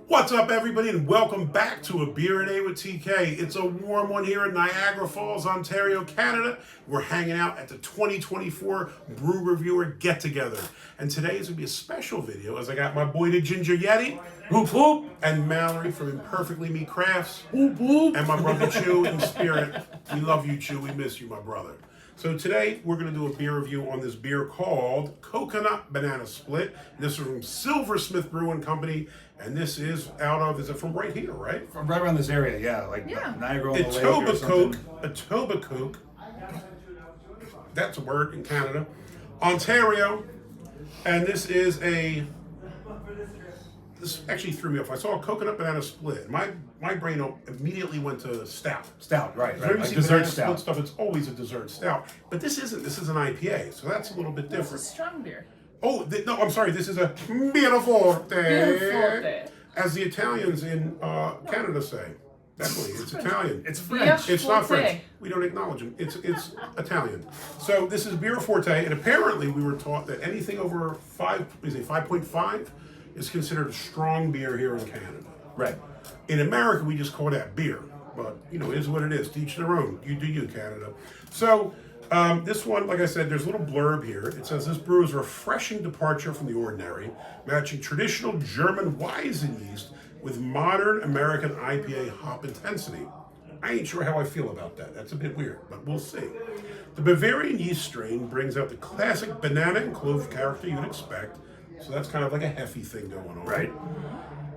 What's up, everybody, and welcome back to A Beer a Day with TK. It's a warm one here in Niagara Falls, Ontario, Canada. We're hanging out at the 2024 Brewtuber Get Together. And today is going to be a special video as I got my boy, the Ginger Yeti, whoop, whoop, and Mallory from Imperfectly Me Crafts, whoop, whoop, and my brother Chew in spirit. We love you, Chew. We miss you, my brother. So today we're going to do a beer review on this beer called Coconut Banana Split. This is from Silversmith Brewing Company, and this is out of, is it from right here, right? From right around this area, yeah, Niagara-on-the-lake or something. Etobicoke, that's a word in Canada, Ontario, and this is this actually threw me off. I saw a Coconut Banana Split. My brain immediately went to stout. Stout, right. Like Dessert stout. Stuff, it's always a dessert stout. But this isn't. This is an IPA, so that's a little bit different. It's a strong beer. Oh, no, I'm sorry. This is a Beer Forte. As the Italians in Canada say. Definitely, it's Italian. It's French. It's not French. We don't acknowledge them. It's Italian. So this is Beer Forte, and apparently we were taught that anything over 5.5 is considered a strong beer here in Canada. Right. In America, we just call that beer. But, you know, it is what it is. To each their own. You do you, Canada. So, this one, like I said, there's a little blurb here. It says, this brew is a refreshing departure from the ordinary, matching traditional German Weizen yeast with modern American IPA hop intensity. I ain't sure how I feel about that. That's a bit weird, but we'll see. The Bavarian yeast strain brings out the classic banana and clove character you'd expect. So that's kind of like a hefe thing going on. Right.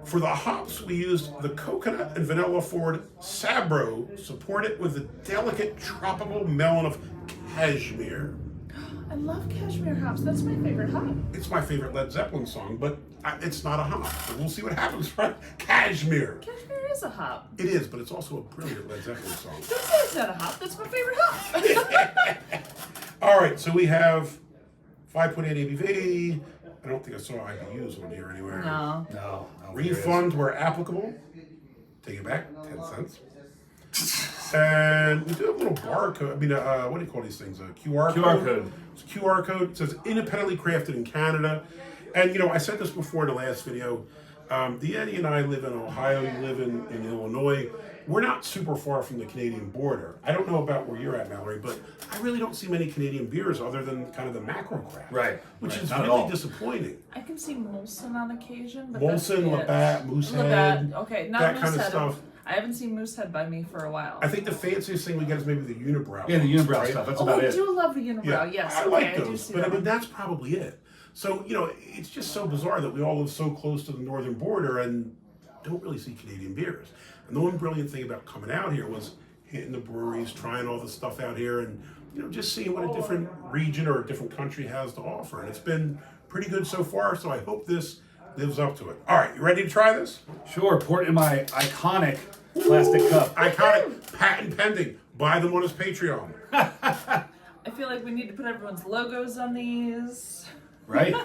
For the hops, we used the coconut and vanilla forward Sabro, supported with the delicate tropical melon of cashmere. I love cashmere hops. That's my favorite hop. It's my favorite Led Zeppelin song, but it's not a hop. So we'll see what happens, right? Cashmere. Cashmere is a hop. It is, but it's also a brilliant Led Zeppelin song. Don't say it's not a hop. That's my favorite hop. All right, so we have 5.8 ABV. I don't think I saw IBUs on here anywhere. No. Refund where applicable. Take it back, 10 cents. And we do have a little barcode. I mean, what do you call these things? A QR code. QR code. It's a QR code. It says independently crafted in Canada. And, you know, I said this before in the last video. The Eddie and I live in Ohio. You live in Illinois. We're not super far from the Canadian border. I don't know about where you're at, Mallory, but I really don't see many Canadian beers other than kind of the macro craft. Right. Which is Not really disappointing. I can see Molson on occasion, but Molson, Labatt, Moosehead. Labatt. Okay, not that Moosehead. kind of stuff. I haven't seen Moosehead by me for a while. I think the fanciest thing we get is maybe the unibrow. Yeah, the unibrow right? stuff. That's I about it. do love the unibrow. Yeah, Yes, I okay, like I do those, see but that. I mean that's probably it. So you know, it's just so bizarre that we all live so close to the northern border and don't really see Canadian beers. And the one brilliant thing about coming out here was hitting the breweries, trying all the stuff out here, and you know, just seeing what a different region or a different country has to offer. And it's been pretty good so far. So I hope this lives up to it. All right, you ready to try this? Sure, pour it in my iconic plastic cup. Iconic, patent pending. Buy them on his Patreon. I feel like we need to put everyone's logos on these. Right?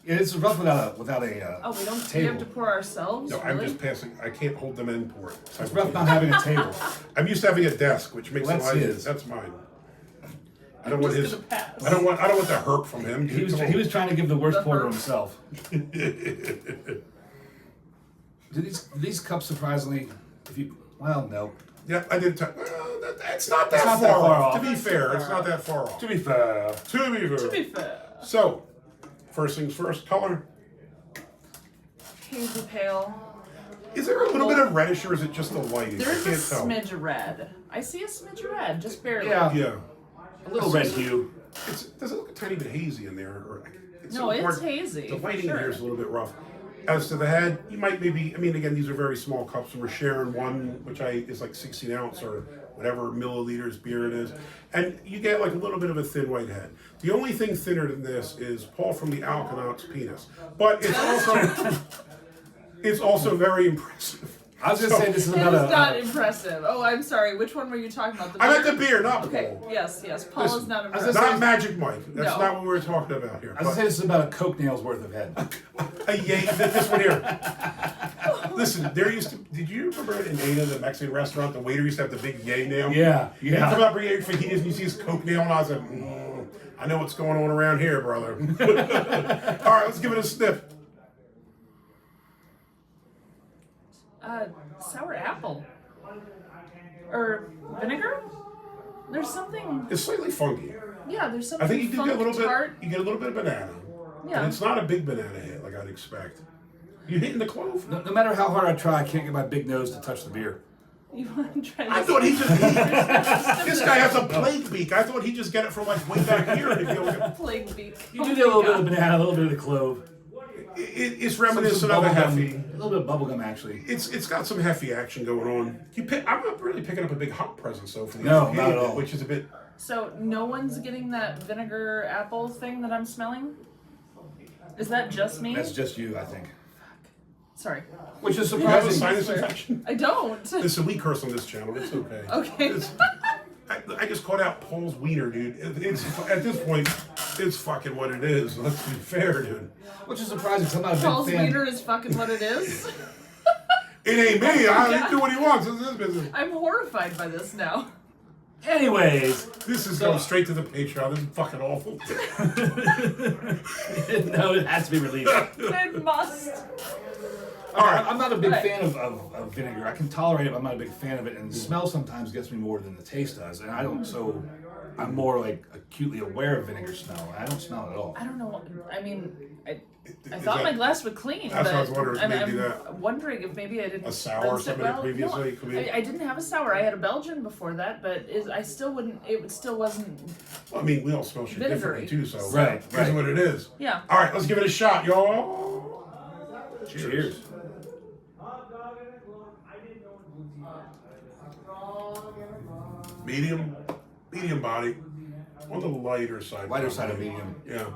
It's rough without a Oh, we don't. table. We have to pour ourselves. No, really? I'm just passing. I can't hold them and pour it. It's rough not having a table. I'm used to having a desk, which makes Well, it that's light. his. That's mine. I don't want his. Gonna pass. I don't want the hurt from him. He was trying to give the worst The pour to hurt. himself. Do these cups surprisingly? No. Yeah, I did. It's not that not far that far off. off. To be fair, it's not that far off. To be fair. To be fair, So, first things first. Color. hazy pale. Is there a little bit of reddish, or is it just the lighting? There is I a can't tell. smidge of red. I see a smidge of red, just barely. Yeah. Yeah. A little red hue. Does it look a tiny bit hazy in there? Or it's No, so it's hard. hazy. The lighting sure. here is a little bit rough. As to the head, you might maybe, I mean, again, these are very small cups, and we're sharing one, which is like 16 ounce or whatever milliliters beer it is. And you get like a little bit of a thin white head. The only thing thinner than this is Paul from the Alconaut's penis. But it's also very impressive. I was going to say this is It about is not impressive. Oh, I'm sorry. Which one were you talking about? I meant the beer, not Okay. Paul. Yes. Paul Listen, is not I was impressive. gonna Not Magic Mike. That's No. not what we were talking about here. I was going to say this is about a Coke nail's worth of head. This one here. Listen, there used to. Did you remember in Ada, the Mexican restaurant, the waiter used to have the big yay nail? Yeah. You come up here for fajitas and you see his Coke nail, and I was like, I know what's going on around here, brother. All right, let's give it a sniff. Sour apple. Or vinegar? There's something. It's slightly funky. Yeah, there's something. I think you do get a little tart. bit. You get a little bit of banana. Yeah. And it's not a big banana hit like I'd expect. You hitting the clove? No matter how hard I try, I can't get my big nose to touch the beer. You want to try this? I thought he just. This guy has a plague beak. I thought he'd just get it from like way back here. And he'll get, Plague beak. You do get a little bit of banana, a little bit of the clove. it's reminiscent of a hefe. A little bit of bubblegum, actually. It's got some hefe action going on. I'm not really picking up a big hop presence though for the No, IPA, not at all. which is a bit. So no one's getting that vinegar apple thing that I'm smelling? Is that just me? That's just you, I think. Sorry. Which is You have a surprising. sinus infection? I don't. Listen, we curse on this channel. It's okay. Okay. I just caught out Paul's wiener, dude. It's at this point, it's fucking what it is. Let's be fair, dude. Which is surprising because I'm not a big Paul's fan. wiener is fucking what it is. It ain't me. I God. do what he wants. It's his business. I'm horrified by this now. Anyways, This is going straight to the Patreon. This is fucking awful. no, it has to be released. It must. All right, I'm not a big Right. fan of vinegar. I can tolerate it, but I'm not a big fan of it. And the smell sometimes gets me more than the taste does. And I don't, so I'm more like acutely aware of vinegar smell. I don't smell it at all. I don't know. I mean, I Is thought that my glass would clean. That's what I was but wondering, I'm maybe that- wondering if maybe I didn't. a sour or rinse it something well. previously? No, Could be. I didn't have a sour. I had a Belgian before that, but I still wouldn't. It still wasn't. Well, I mean, we all smell shit differently Vinegary. too, so Right, that's right. what it is. Yeah. All right, let's give it a shot, y'all. Cheers. Medium body, on the lighter side. Lighter side of probably. medium. Yeah.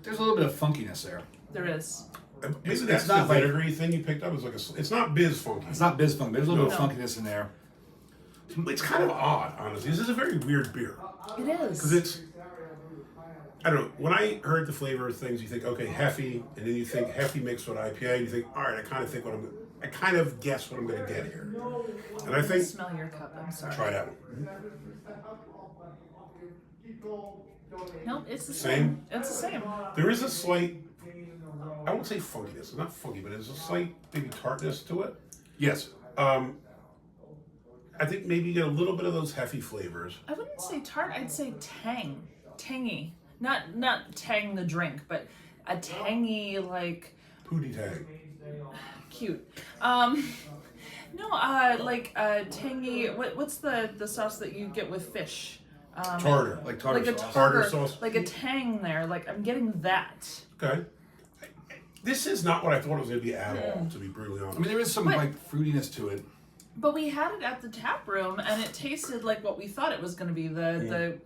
There's a little bit of funkiness there. There is. Maybe It's that's not the like- vinegary thing you picked up. It's like it's not biz funky. It's not biz funk. There's a little bit No. of funkiness in there. It's kind of odd, honestly. This is a very weird beer It because is. it's. I don't know. When I heard the flavor of things, you think, okay, hefe, and then you think hefe mixed with IPA, and you think, all right, I kind of guess what I'm going to get here. And I think, Smell your cup. I'm sorry. try that one. No, it's the Same? same. It's the same. There is a slight, I won't say funkiness. It's not funky, but there's a slight maybe tartness to it. Yes. I think maybe you get a little bit of those hefe flavors. I wouldn't say tart. I'd say tangy. Not tang the drink, but a tangy like Pootie tang. cute. No, like tangy. What's the sauce that you get with fish? Tartar. Like tartar Like a sauce. Tartar tartar sauce. like a tang there. Like I'm getting that. Okay. This is not what I thought it was going to be at all, to be brutally honest. I mean, there is some But- like fruitiness to it. But we had it at the tap room, and it tasted like what we thought it was going to be. The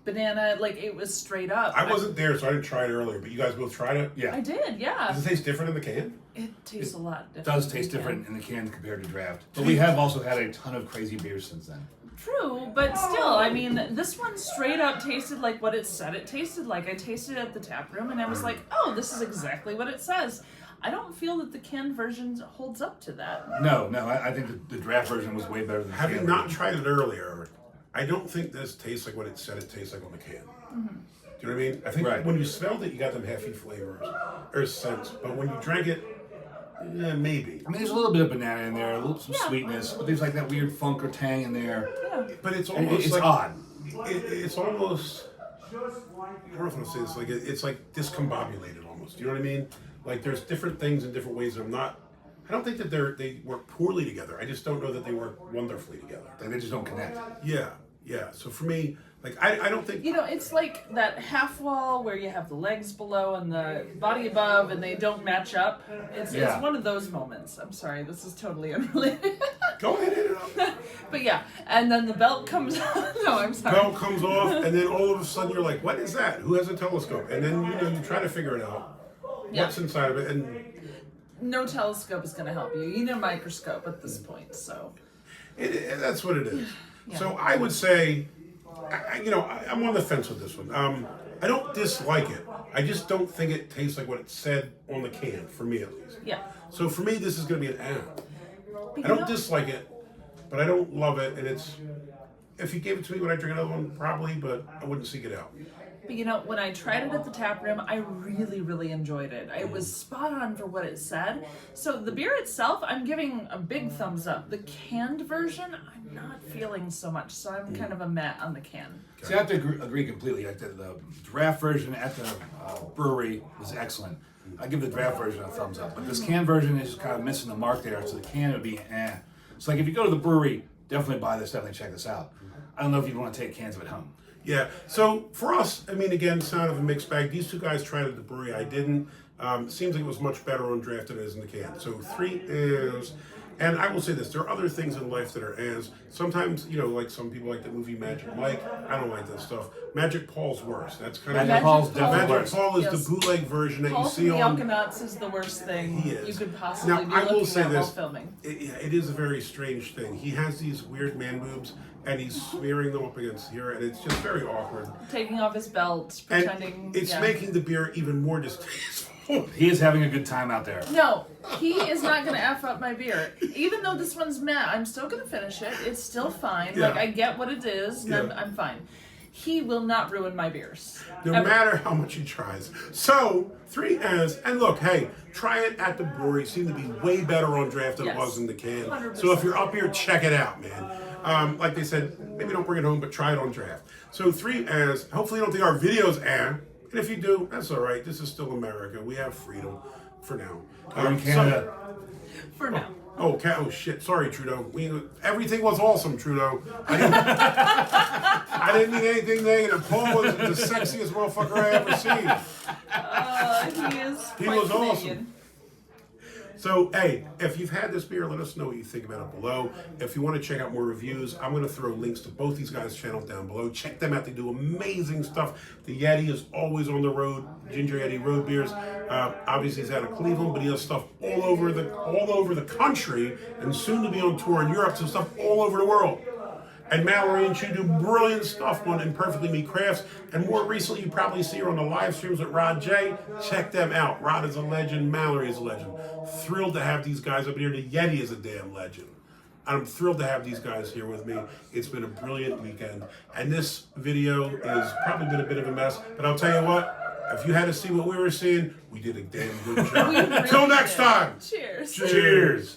banana, like it was straight up. I wasn't there, so I didn't try it earlier, but you guys both tried it? Yeah. I did, yeah. Does it taste different in the can? It tastes a lot It different. does taste Yeah. different in the can compared to draft. But we have also had a ton of crazy beers since then. True, but still, I mean, this one straight up tasted like what it said it tasted like. I tasted it at the tap room, and I was like, oh, this is exactly what it says. I don't feel that the canned version holds up to that. No, I think the draft version was way better than the Having can not version. tried it earlier, I don't think this tastes like what it said it tastes like on the can. Do you know what I mean? I think Right. when you smelled it, you got them heavy flavors or scents, but when you drank it, maybe. I mean, there's a little bit of banana in there, some Yeah. sweetness, but there's like that weird funk or tang in there. Yeah. But it's It- almost It's like odd. It's almost. I don't know if I'm gonna say this. Like it's like discombobulated almost. Do you know what I mean? Like there's different things in different ways. And I don't think that they work poorly together. I just don't know that they work wonderfully together. Like, they just don't connect. Yeah. So for me, like I don't think. You know, it's like that half wall where you have the legs below and the body above, and they don't match up. It's Yeah. one of those moments. I'm sorry, this is totally unrelated. Go ahead, hit it up. But yeah, and then the belt comes off. No, I'm sorry. Bell comes off, and then all of a sudden you're like, "What is that? Who has a telescope?" And then you try to figure it out. Yeah. What's inside of it? And No telescope is going to help you. You need a microscope at this point, so. that's what it is. Yeah. So I would say, I'm on the fence with this one. I don't dislike it. I just don't think it tastes like what it said on the can, for me at least. Yeah. So for me, this is going to be an N. But I don't dislike it, but I don't love it. And if you gave it to me, would I drink another one? Probably, but I wouldn't seek it out. But you know, when I tried it at the tap room, I really, really enjoyed it. It was spot on for what it said. So the beer itself, I'm giving a big thumbs up. The canned version, I'm not feeling so much. So I'm kind of a meh on the can. See, I have to agree completely. Like the draft version at the brewery was excellent. I give the draft version a thumbs up. But this can version is kind of missing the mark there. So the can would be eh. So like if you go to the brewery, definitely buy this. Definitely check this out. I don't know if you want to take cans of it home. Yeah, so for us, I mean, again, it's kind of a mixed bag. These two guys tried it at the brewery. I didn't. Seems like it was much better on draft than it is in the can. So 3 is, and I will say this, there are other things in life that are as. Sometimes, you know, like some people like the movie Magic Mike. I don't like that stuff. Magic Paul's worse. That's kind of... Magic Paul's definitely Magic worse. Paul is Yes. the bootleg version that Paul you from see the on... Alkanauts is the worst thing He is. you could possibly Now, be I will looking say at while this. filming. It is a very strange thing. He has these weird man boobs, and he's smearing them up against here, and it's just very awkward. Taking off his belt, And pretending... it's yeah. making the beer even more distasteful. He is having a good time out there. No, he is not going to F up my beer. Even though this one's matte, I'm still going to finish it. It's still fine. Yeah. Like, I get what it is, and Yeah. I'm fine. He will not ruin my beers. No Ever. matter how much he tries. So, 3 as, and look, hey, try it at the brewery. It seemed to be way better on draft than it Yes. was in the can. 100%. So if you're up here, check it out, man. Like they said, maybe don't bring it home, but try it on draft. So 3 as, hopefully you don't think our videos and if you do, that's all right. This is still America. We have freedom for now. We're in Canada. For now. Oh shit! Sorry, Trudeau. Everything was awesome, Trudeau. I didn't mean anything negative. Paul was the sexiest motherfucker I ever seen. He is He quite was Canadian. awesome. So, hey, if you've had this beer, let us know what you think about it below. If you want to check out more reviews, I'm going to throw links to both these guys' channels down below. Check them out. They do amazing stuff. The Yeti is always on the road. Ginger Yeti road beers. Obviously, he's out of Cleveland, but he does stuff all over the country, and soon to be on tour in Europe. So stuff all over the world. And Mallory and she do brilliant stuff on Imperfectly Me Crafts. And more recently, you probably see her on the live streams with Rod J. Check them out. Rod is a legend. Mallory is a legend. Thrilled to have these guys up here. The Yeti is a damn legend. I'm thrilled to have these guys here with me. It's been a brilliant weekend. And this video has probably been a bit of a mess. But I'll tell you what, if you had to see what we were seeing, we did a damn good job. We really Till next did. time. Cheers. Cheers.